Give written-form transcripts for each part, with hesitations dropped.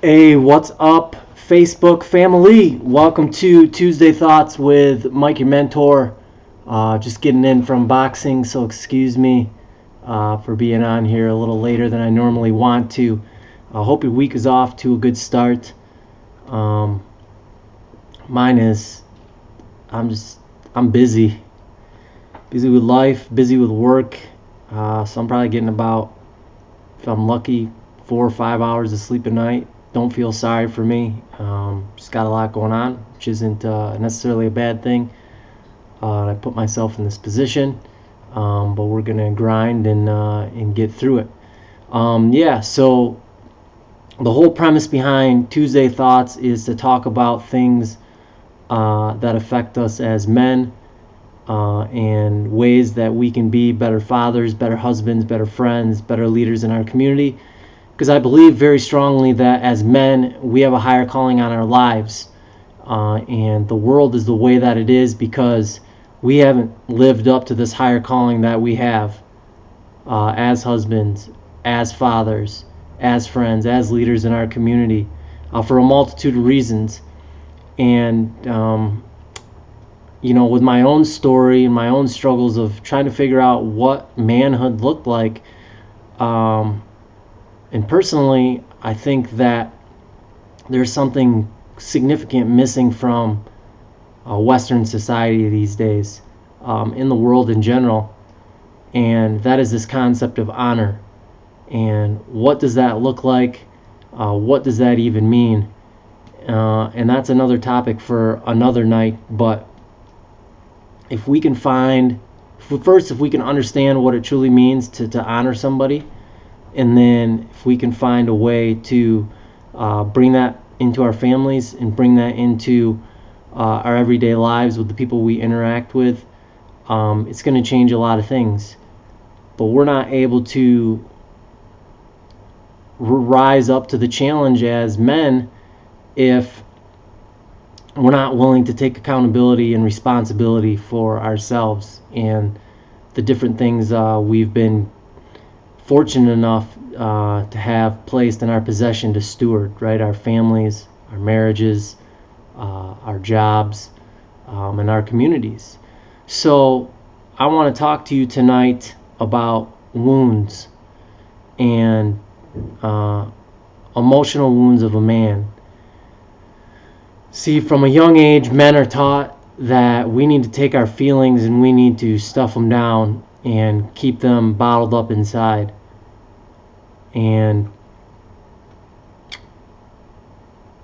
Hey, what's up, Facebook family? Welcome to Tuesday Thoughts with Mike, your mentor. Just getting in from boxing, so excuse me for being on here a little later than I normally want to. I hope your week is off to a good start. Mine is. I'm busy. Busy with life, busy with work. So I'm probably getting about, if I'm lucky, 4 or 5 hours of sleep a night. Don't feel sorry for me. Just got a lot going on, which isn't necessarily a bad thing. I put myself in this position, but we're gonna grind and get through it. So the whole premise behind Tuesday Thoughts is to talk about things that affect us as men, and ways that we can be better fathers, better husbands, better friends, better leaders in our community. Because I believe very strongly that as men, we have a higher calling on our lives. And the world is the way that it is because we haven't lived up to this higher calling that we have as husbands, as fathers, as friends, as leaders in our community, for a multitude of reasons. And, with my own story and my own struggles of trying to figure out what manhood looked like, and personally, I think that there's something significant missing from Western society these days, in the world in general, and that is this concept of honor. And what does that look like? What does that even mean? And that's another topic for another night. But if we can understand what it truly means to honor somebody, and then if we can find a way to bring that into our families and bring that into our everyday lives with the people we interact with, it's going to change a lot of things. But we're not able to rise up to the challenge as men if we're not willing to take accountability and responsibility for ourselves and the different things we've been fortunate enough to have placed in our possession to steward, right? Our families, our marriages, our jobs, and our communities. So I want to talk to you tonight about wounds and emotional wounds of a man. See, from a young age, men are taught that we need to take our feelings and we need to stuff them down and keep them bottled up inside. And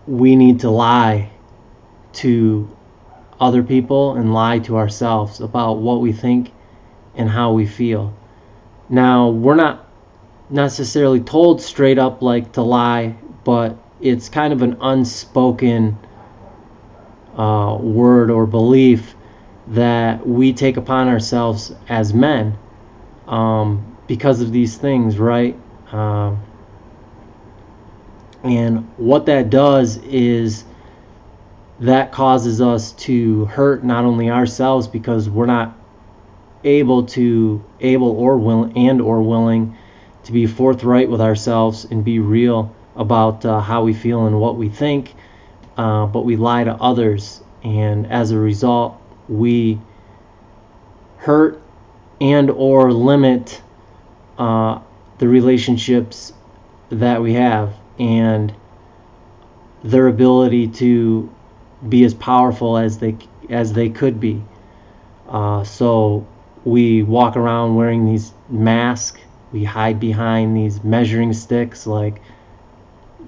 we need to lie to other people and lie to ourselves about what we think and how we feel. Now, we're not necessarily told straight up like to lie, but it's kind of an unspoken word or belief that we take upon ourselves as men, because of these things, right? And what that does is that causes us to hurt not only ourselves because we're not able or willing to be forthright with ourselves and be real about how we feel and what we think, but we lie to others, and as a result we hurt and or limit the relationships that we have and their ability to be as powerful as they could be. So we walk around wearing these masks. We hide behind these measuring sticks, like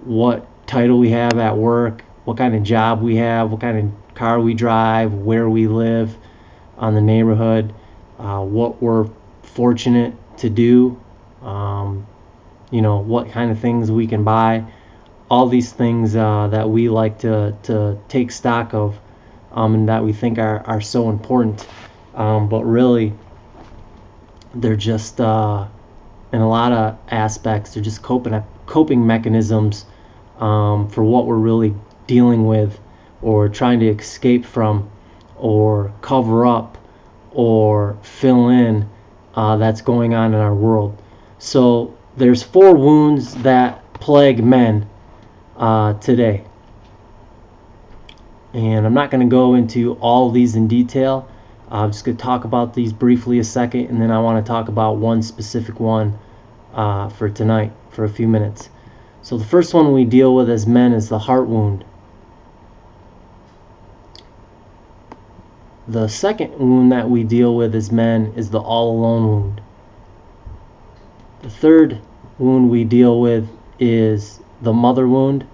what title we have at work, what kind of job we have, what kind of car we drive, where we live on the neighborhood, what we're fortunate to do, what kind of things we can buy. All these things that we like to take stock of, and that we think are so important, but really they're just in a lot of aspects they're just coping mechanisms for what we're really dealing with or trying to escape from or cover up or fill in that's going on in our world. So there's 4 wounds that plague men today. And I'm not going to go into all of these in detail. I'm just going to talk about these briefly a second, and then I want to talk about one specific one for tonight for a few minutes. So the first one we deal with as men is the heart wound. The second wound that we deal with as men is the all alone wound. The third wound we deal with is the mother wound.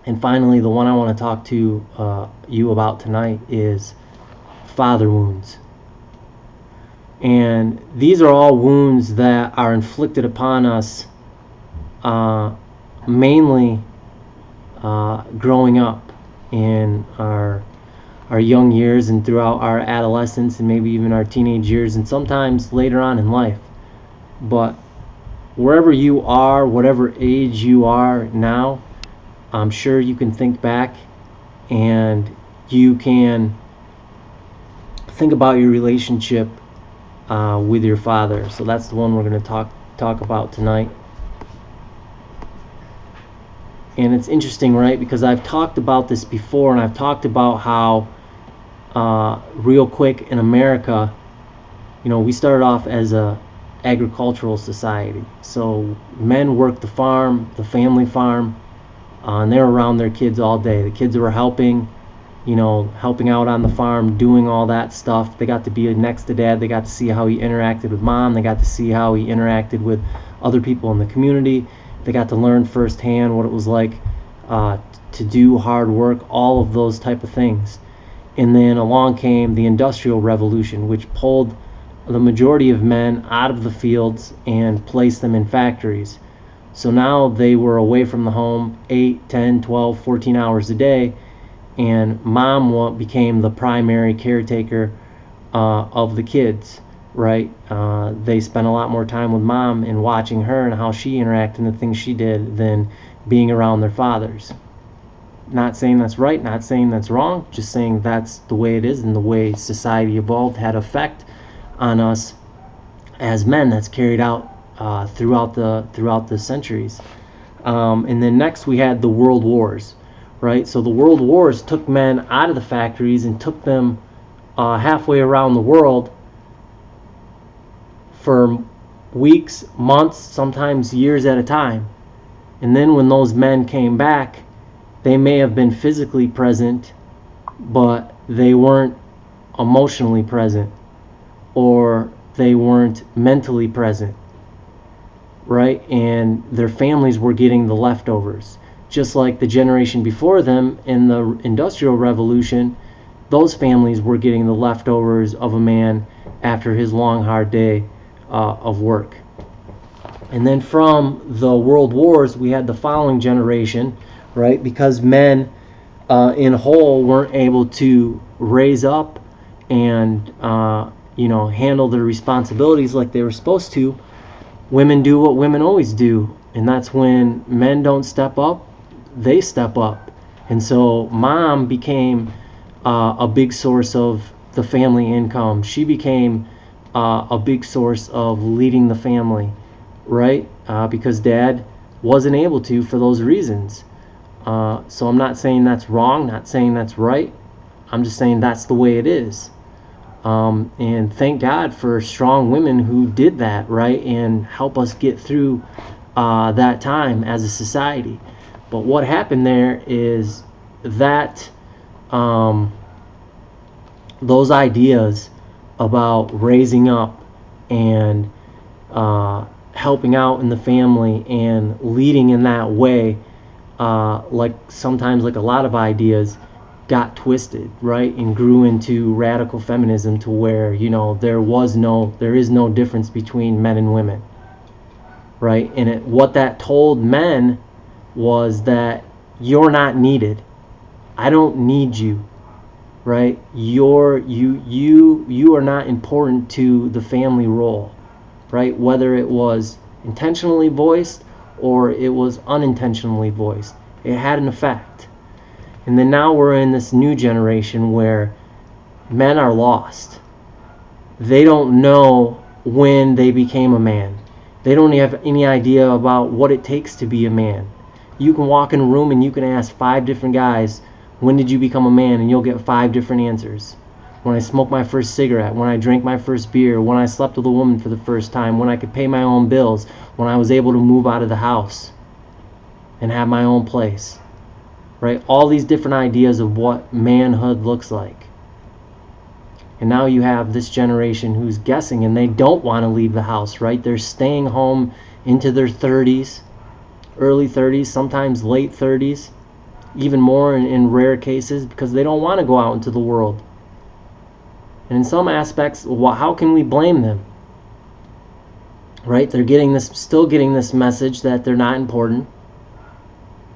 And finally, the one I want to talk to you about tonight is father wounds. And these are all wounds that are inflicted upon us mainly growing up in our young years and throughout our adolescence and maybe even our teenage years and sometimes later on in life. But wherever you are, whatever age you are now, I'm sure you can think back and you can think about your relationship with your father. So that's the one we're going to talk about tonight. And it's interesting, right? Because I've talked about this before, and I've talked about how real quick in America, we started off as a agricultural society. So men worked the farm, the family farm, and they were around their kids all day. The kids were helping out on the farm, doing all that stuff. They got to be next to dad. They got to see how he interacted with mom. They got to see how he interacted with other people in the community. They got to learn firsthand what it was like to do hard work, all of those type of things. And then along came the Industrial Revolution, which pulled the majority of men out of the fields and placed them in factories. So now they were away from the home 8, 10, 12, 14 hours a day, and mom became the primary caretaker of the kids, right? They spent a lot more time with mom and watching her and how she interacted and the things she did than being around their fathers. Not saying that's right, not saying that's wrong, just saying that's the way it is and the way society evolved had effect on us as men. That's carried out throughout the centuries. And then next we had the World Wars, right? So the World Wars took men out of the factories and took them halfway around the world for weeks, months, sometimes years at a time. And then when those men came back, they may have been physically present, but they weren't emotionally present, or they weren't mentally present, right? And their families were getting the leftovers. Just like the generation before them in the Industrial Revolution, those families were getting the leftovers of a man after his long, hard day of work. And then from the World Wars, we had the following generation, right? Because men in whole weren't able to raise up and handle their responsibilities like they were supposed to. Women do what women always do, and that's when men don't step up, they step up. And so mom became a big source of the family income. She became a big source of leading the family, right? Because dad wasn't able to for those reasons. So I'm not saying that's wrong, not saying that's right. I'm just saying that's the way it is. And thank God for strong women who did that, right, and help us get through that time as a society. But what happened there is that those ideas about raising up and helping out in the family and leading in that way, like sometimes like a lot of ideas, got twisted, right, and grew into radical feminism to where there is no difference between men and women, right? And what that told men was that you're not needed. I don't need you, right? You are not important to the family role, right? Whether it was intentionally voiced or it was unintentionally voiced, it had an effect. And then now we're in this new generation where men are lost. They don't know when they became a man. They don't have any idea about what it takes to be a man. You can walk in a room and you can ask 5 different guys, when did you become a man? And you'll get 5 different answers. When I smoked my first cigarette, when I drank my first beer, when I slept with a woman for the first time, when I could pay my own bills, when I was able to move out of the house and have my own place. Right? All these different ideas of what manhood looks like. And now you have this generation who's guessing, and they don't want to leave the house, right? They're staying home into their 30s, early 30s, sometimes late 30s, even more in rare cases, because they don't want to go out into the world. And in some aspects, how can we blame them? Right? They're still getting this message that they're not important,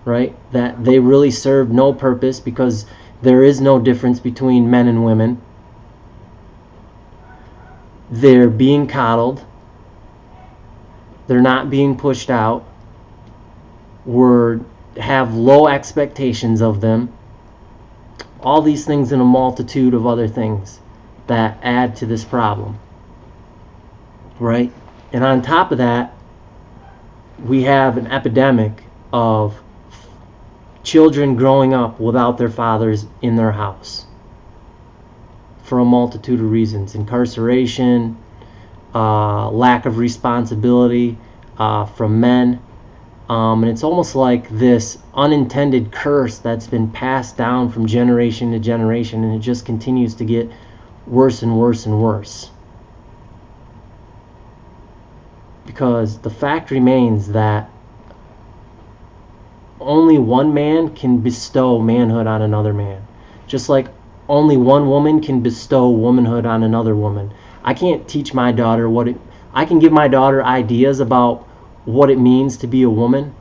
right? That they really serve no purpose because there is no difference between men and women. They're being coddled. They're not being pushed out. We have low expectations of them. All these things and a multitude of other things that add to this problem. Right? And on top of that, we have an epidemic of children growing up without their fathers in their house for a multitude of reasons. Incarceration, lack of responsibility from men. And it's almost like this unintended curse that's been passed down from generation to generation, and it just continues to get worse and worse and worse. Because the fact remains that only one man can bestow manhood on another man. Just like only one woman can bestow womanhood on another woman. I can't teach my daughter I can give my daughter ideas about what it means to be a woman,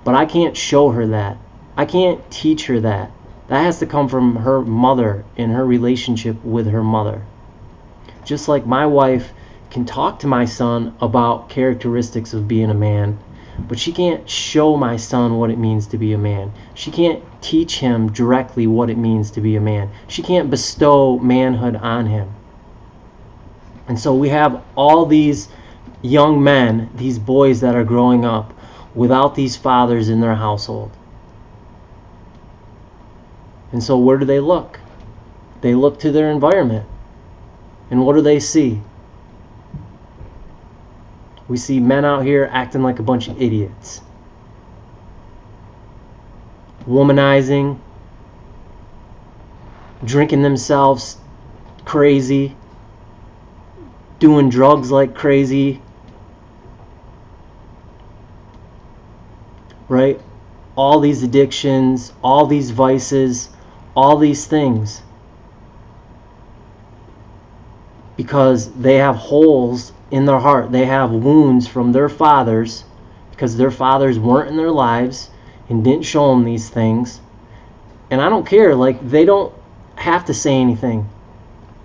but I can't show her that. I can't teach her that. That has to come from her mother and her relationship with her mother. Just like my wife can talk to my son about characteristics of being a man, but she can't show my son what it means to be a man. She can't teach him directly what it means to be a man. She can't bestow manhood on him. And so we have all these young men, these boys that are growing up without these fathers in their household. And so where do they look? They look to their environment. And what do they see? We see men out here acting like a bunch of idiots. Womanizing, drinking themselves crazy, doing drugs like crazy, right? All these addictions, all these vices, all these things. Because they have holes in their heart. They have wounds from their fathers because their fathers weren't in their lives and didn't show them these things. And I don't care, like, they don't have to say anything.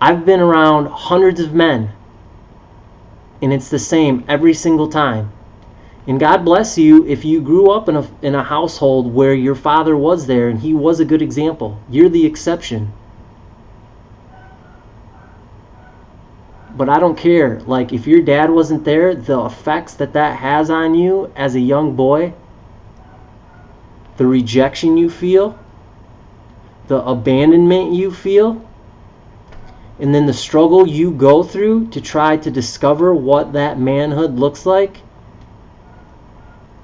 I've been around hundreds of men, and it's the same every single time. And God bless you if you grew up in a household where your father was there and he was a good example. You're the exception. But I don't care. Like, if your dad wasn't there, the effects that has on you as a young boy, the rejection you feel, the abandonment you feel, and then the struggle you go through to try to discover what that manhood looks like,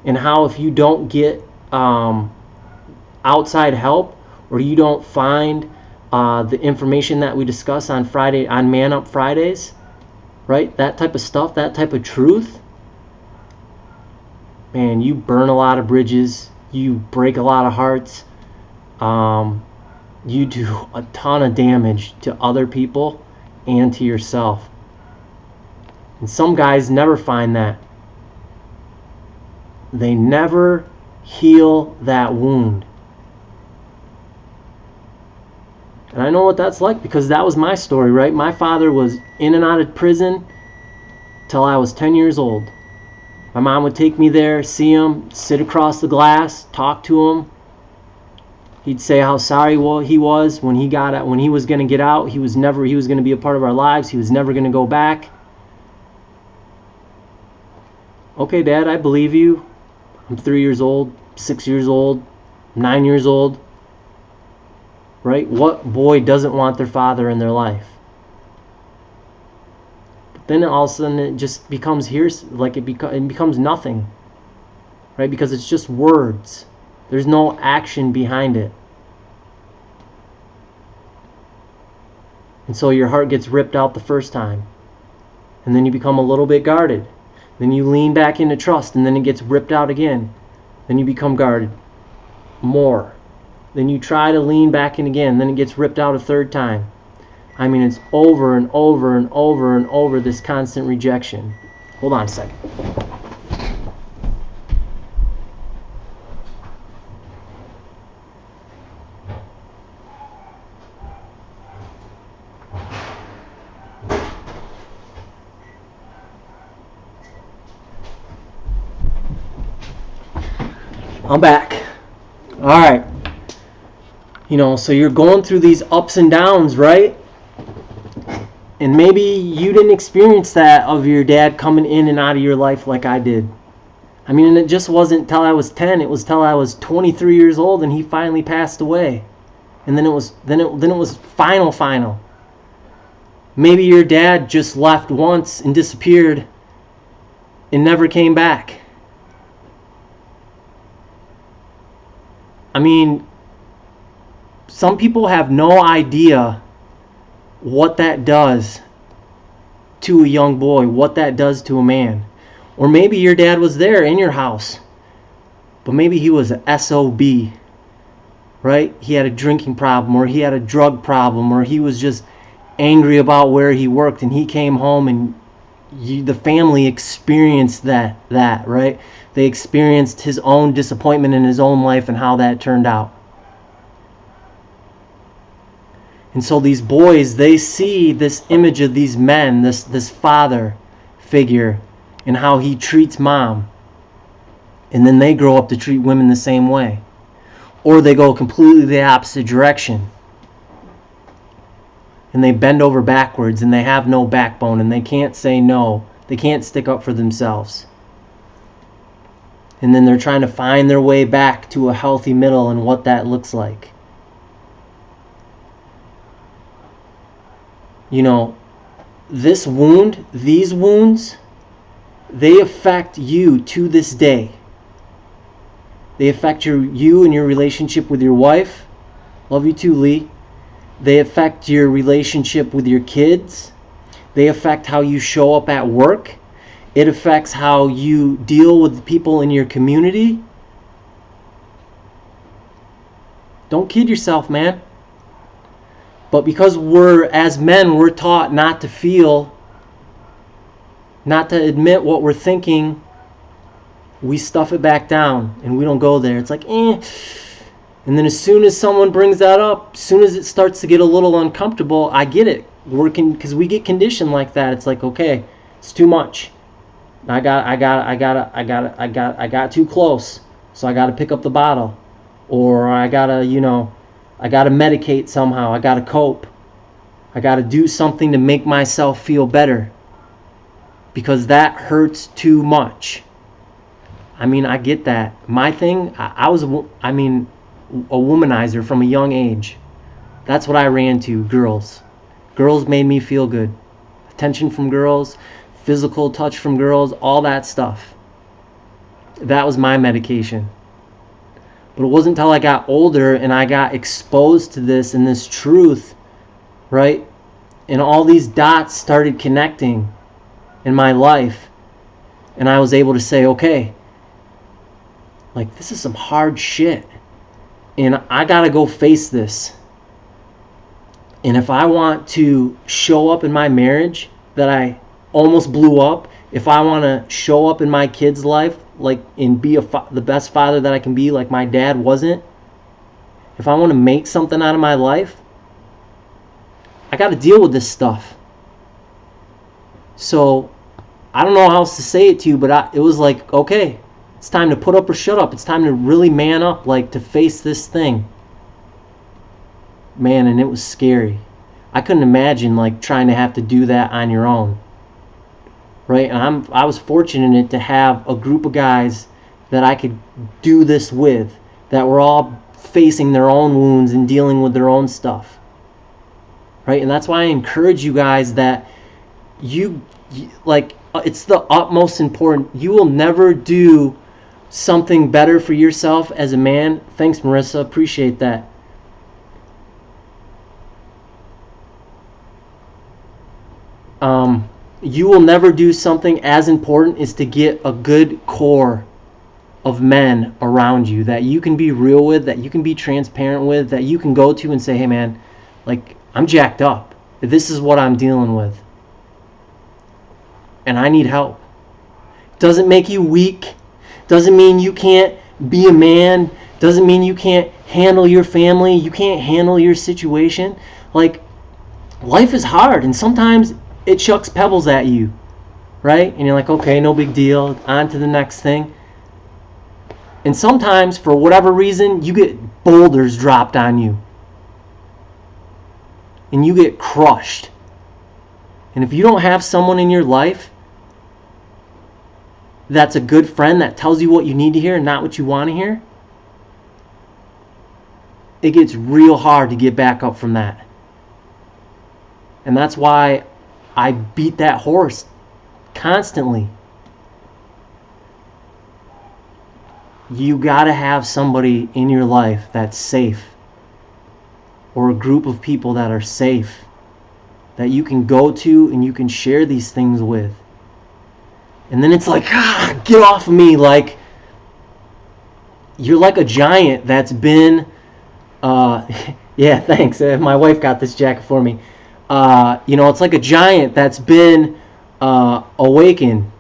and how if you don't get outside help, or you don't find the information that we discuss on Man Up Fridays, right? That type of stuff, that type of truth, man, you burn a lot of bridges, you break a lot of hearts, you do a ton of damage to other people and to yourself. And some guys never find that. They never heal that wound. And I know what that's like because that was my story, right? My father was in and out of prison till I was 10 years old. My mom would take me there, see him, sit across the glass, talk to him. He'd say how sorry he was when he was going to get out. He was going to be a part of our lives. He was never going to go back. Okay, Dad, I believe you. I'm 3 years old. 6 years old, 9 years old, right? What boy doesn't want their father in their life? But then all of a sudden it just becomes it becomes nothing, right? Because it's just words. There's no action behind it. And so your heart gets ripped out the first time. And then you become a little bit guarded. Then you lean back into trust, and then it gets ripped out again. Then you become guarded more. Then you try to lean back in again, then it gets ripped out a third time. I mean, it's over and over and over and over, this constant rejection. Hold on a second. I'm back. All right. So you're going through these ups and downs, right? And maybe you didn't experience that of your dad coming in and out of your life like I did. I mean, and it just wasn't till I was 10. It was till I was 23 years old and he finally passed away. And then it was final. Maybe your dad just left once and disappeared and never came back. I mean, some people have no idea what that does to a young boy, what that does to a man. Or maybe your dad was there in your house, but maybe he was an SOB, right? He had a drinking problem, or he had a drug problem, or he was just angry about where he worked, and he came home and the family experienced that, right? They experienced his own disappointment in his own life and how that turned out. And so these boys, they see this image of these men, this father figure, and how he treats mom. And then they grow up to treat women the same way. Or they go completely the opposite direction. And they bend over backwards, and they have no backbone, and they can't say no. They can't stick up for themselves. And then they're trying to find their way back to a healthy middle and what that looks like. This wound, these wounds, they affect you to this day. They affect you and your relationship with your wife. Love you too, Lee. They affect your relationship with your kids. They affect how you show up at work. It affects how you deal with people in your community. Don't kid yourself, man. But because as men, we're taught not to feel, not to admit what we're thinking, we stuff it back down and we don't go there. It's like, And then as soon as someone brings that up, as soon as it starts to get a little uncomfortable, I get it. Because we get conditioned like that. It's like, okay, it's too much. I got too close, so I got to pick up the bottle, or I got to medicate somehow. I got to cope. I got to do something to make myself feel better, because that hurts too much. I mean, I get that. My thing, I was a womanizer from a young age. That's what I ran to, girls. Girls made me feel good. Attention from girls, physical touch from girls, all that stuff. That was my medication. But it wasn't until I got older and I got exposed to this and this truth, right? And all these dots started connecting in my life. And I was able to say, okay, like, this is some hard shit. And I gotta go face this. And if I want to show up in my marriage that I almost blew up, if I want to show up in my kid's life and be the best father that I can be, like my dad wasn't, if I want to make something out of my life, I got to deal with this stuff. So I don't know how else to say it to you, but it was like, okay, it's time to put up or shut up. It's time to really man up, to face this thing. Man, and it was scary. I couldn't imagine trying to have to do that on your own, right? And I was fortunate to have a group of guys that I could do this with, that were all facing their own wounds and dealing with their own stuff. Right? And that's why I encourage you guys that it's the utmost important. You will never do something better for yourself as a man. Thanks, Marissa. Appreciate that. You will never do something as important as to get a good core of men around you that you can be real with, that you can be transparent with, that you can go to and say, hey man, like, I'm jacked up. This is what I'm dealing with. And I need help. Doesn't make you weak. Doesn't mean you can't be a man. Doesn't mean you can't handle your family. You can't handle your situation. Like, life is hard, and sometimes it chucks pebbles at you, right? And you're like, okay, no big deal. On to the next thing. And sometimes, for whatever reason, you get boulders dropped on you. And you get crushed. And if you don't have someone in your life that's a good friend that tells you what you need to hear and not what you want to hear, it gets real hard to get back up from that. And that's why I beat that horse constantly. You gotta have somebody in your life that's safe, or a group of people that are safe, that you can go to and you can share these things with. And then it's like, get off of me. Like, you're like a giant that's been, yeah, thanks. My wife got this jacket for me. It's like a giant that's been awakened,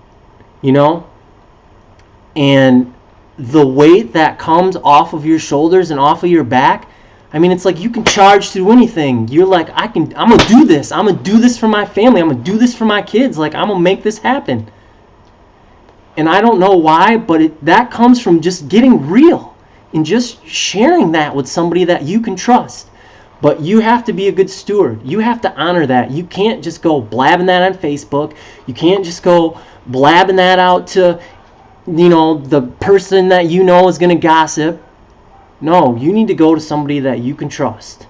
and the weight that comes off of your shoulders and off of your back, I mean, it's like you can charge through anything. You're like, I'm going to do this. I'm going to do this for my family. I'm going to do this for my kids. Like, I'm going to make this happen. And I don't know why, but that comes from just getting real and just sharing that with somebody that you can trust. But you have to be a good steward. You have to honor that. You can't just go blabbing that on Facebook. You can't just go blabbing that out to, the person that you know is going to gossip. No, you need to go to somebody that you can trust.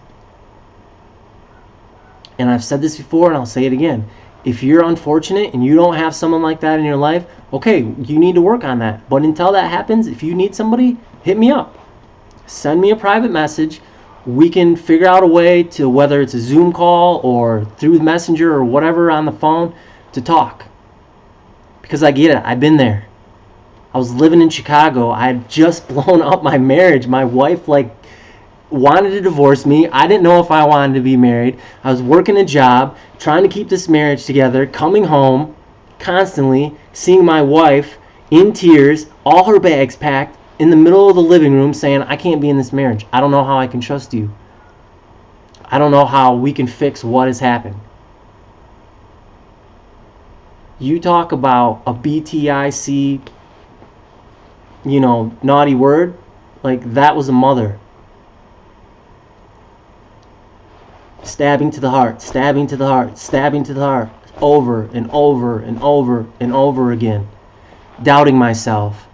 And I've said this before and I'll say it again. If you're unfortunate and you don't have someone like that in your life, okay, you need to work on that. But until that happens, if you need somebody, hit me up. Send me a private message. We can figure out a way to, whether it's a Zoom call or through Messenger or whatever on the phone, to talk. Because I get it. I've been there. I was living in Chicago. I had just blown up my marriage. My wife, wanted to divorce me. I didn't know if I wanted to be married. I was working a job, trying to keep this marriage together, coming home constantly, seeing my wife in tears, all her bags packed, in the middle of the living room saying, I can't be in this marriage. I don't know how I can trust you. I don't know how we can fix what has happened. You talk about a BTIC, naughty word, like that was a mother. Stabbing to the heart, stabbing to the heart, stabbing to the heart, over and over and over and over again. Doubting myself,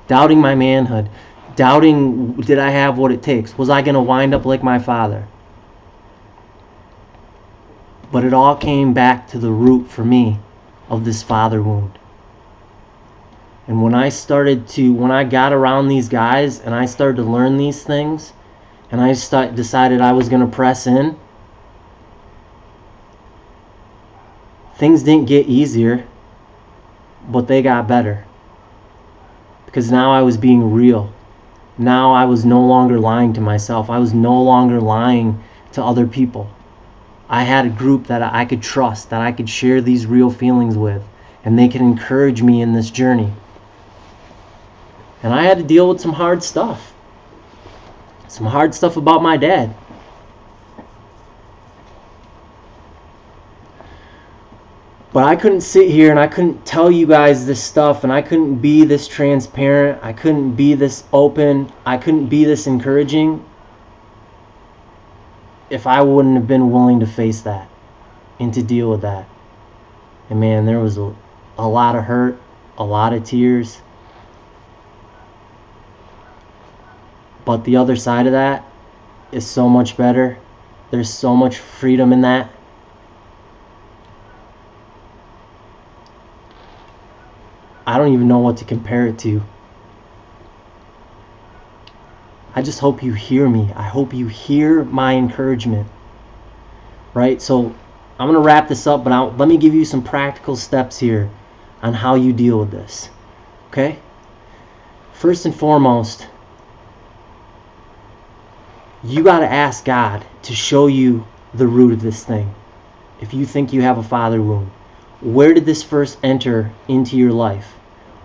doubting my manhood, doubting, did I have what it takes? Was I going to wind up like my father? But it all came back to the root for me of this father wound. And when I got around these guys and I started to learn these things, and I decided I was going to press in, things didn't get easier, but they got better. Because now I was being real. Now I was no longer lying to myself. I was no longer lying to other people. I had a group that I could trust, that I could share these real feelings with, and they could encourage me in this journey. And I had to deal with some hard stuff. Some hard stuff about my dad. But I couldn't sit here and I couldn't tell you guys this stuff, and I couldn't be this transparent. I couldn't be this open. I couldn't be this encouraging if I wouldn't have been willing to face that and to deal with that. And man, there was a lot of hurt, a lot of tears. But the other side of that is so much better. There's so much freedom in that. I don't even know what to compare it to. I just hope you hear me. I hope you hear my encouragement. Right? So I'm going to wrap this up, but let me give you some practical steps here on how you deal with this. Okay? First and foremost, you got to ask God to show you the root of this thing. If you think you have a father wound, where did this first enter into your life?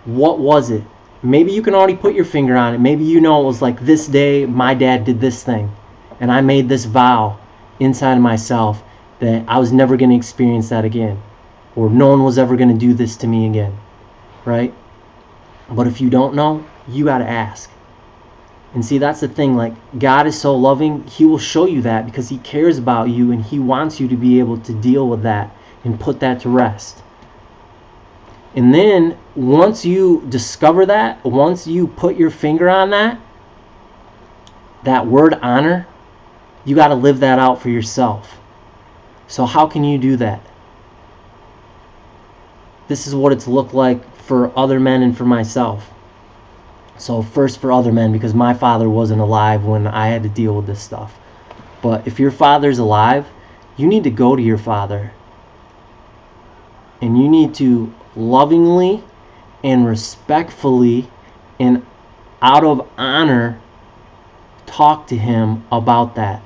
What was it? Maybe you can already put your finger on it. Maybe you know it was like this day my dad did this thing, and I made this vow inside of myself that I was never going to experience that again, or no one was ever going to do this to me again, right? But if you don't know, you got to ask. And see, that's the thing, like, God is so loving, He will show you that because He cares about you and He wants you to be able to deal with that and put that to rest. And then once you discover that, once you put your finger on that word honor, you got to live that out for yourself. So how can you do that? This is what it's looked like for other men and for myself. So first for other men, because my father wasn't alive when I had to deal with this stuff. But if your father's alive, you need to go to your father. And you need to lovingly and respectfully and out of honor talk to him about that.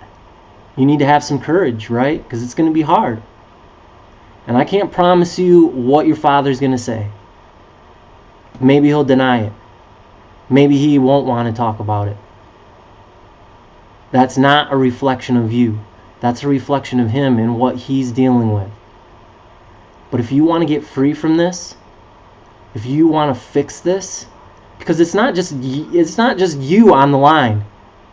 You need to have some courage, right? Because it's going to be hard. And I can't promise you what your father's going to say. Maybe he'll deny it. Maybe he won't want to talk about it. That's not a reflection of you. That's a reflection of him and what he's dealing with. But if you want to get free from this, if you want to fix this, because it's not just you on the line.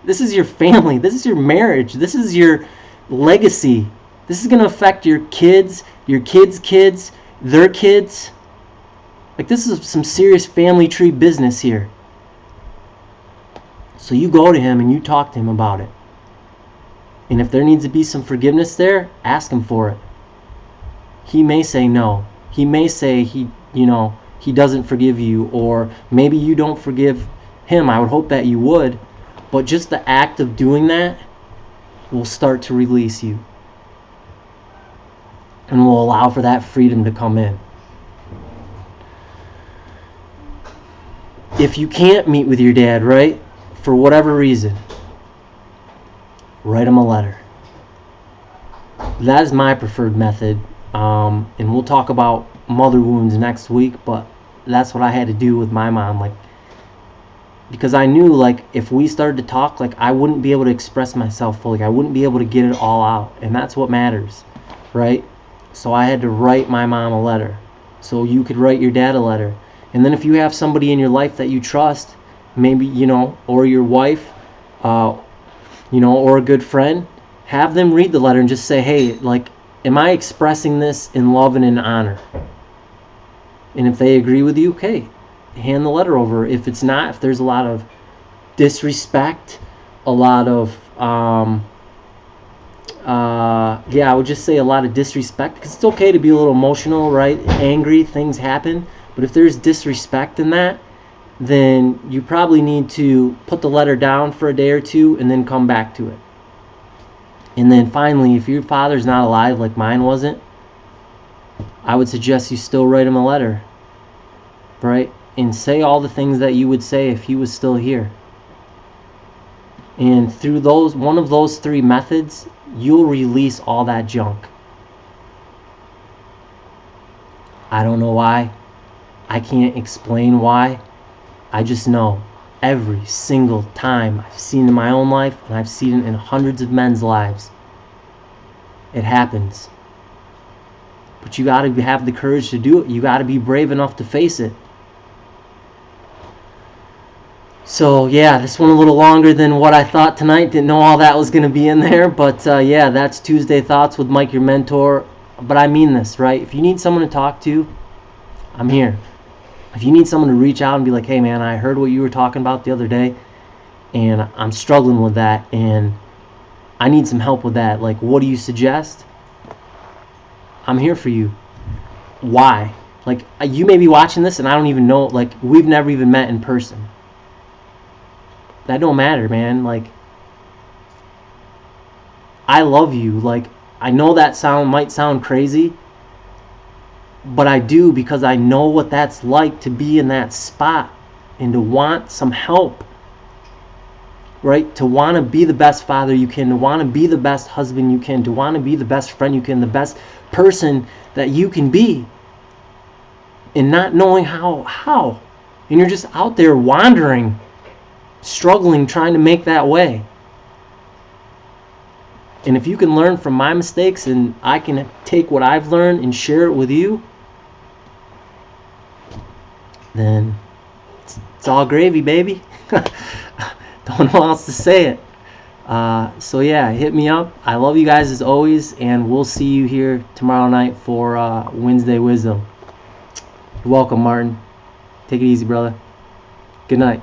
This is your family. This is your marriage. This is your legacy. This is going to affect your kids' kids, their kids. Like, this is some serious family tree business here. So you go to him and you talk to him about it. And if there needs to be some forgiveness there, ask him for it. He may say no. He may say he doesn't forgive you, or maybe you don't forgive him. I would hope that you would. But just the act of doing that will start to release you. And will allow for that freedom to come in. If you can't meet with your dad, right, for whatever reason, write him a letter. That is my preferred method. And we'll talk about mother wounds next week, but that's what I had to do with my mom. Like, because I knew, like, if we started to talk, like, I wouldn't be able to express myself fully. I wouldn't be able to get it all out. And that's what matters, right? So I had to write my mom a letter. So you could write your dad a letter. And then if you have somebody in your life that you trust, maybe, or your wife, or a good friend, have them read the letter and just say, hey, like, am I expressing this in love and in honor? And if they agree with you, okay, hand the letter over. If it's not, if there's a lot of disrespect, a lot of, I would just say a lot of disrespect, because it's okay to be a little emotional, right? Angry, things happen. But if there's disrespect in that, then you probably need to put the letter down for a day or two and then come back to it. And then finally, if your father's not alive like mine wasn't, I would suggest you still write him a letter, right? And say all the things that you would say if he was still here. And through one of those three methods, you'll release all that junk. I don't know why. I can't explain why. I just know every single time I've seen it in my own life, and I've seen it in hundreds of men's lives, it happens. But you got to have the courage to do it. You got to be brave enough to face it. So yeah, this one a little longer than what I thought tonight. Didn't know all that was going to be in there. But yeah, that's Tuesday Thoughts with Mike, your mentor. But I mean this, right? If you need someone to talk to, I'm here. If you need someone to reach out and be like, hey man, I heard what you were talking about the other day, and I'm struggling with that, and I need some help with that. Like, what do you suggest? I'm here for you. Why? Like, you may be watching this and I don't even know, like, we've never even met in person. That don't matter, man. Like, I love you. Like, I know that might sound crazy, but I do, because I know what that's like to be in that spot and to want some help, right? To want to be the best father you can, to want to be the best husband you can, to want to be the best friend you can, the best person that you can be, and not knowing how. And you're just out there wandering, struggling, trying to make that way. And if you can learn from my mistakes and I can take what I've learned and share it with you, then it's all gravy, baby. Don't know how else to say it. So yeah, hit me up. I love you guys as always, and we'll see you here tomorrow night for Wednesday Wisdom. You're welcome, Martin. Take it easy, brother. Good night.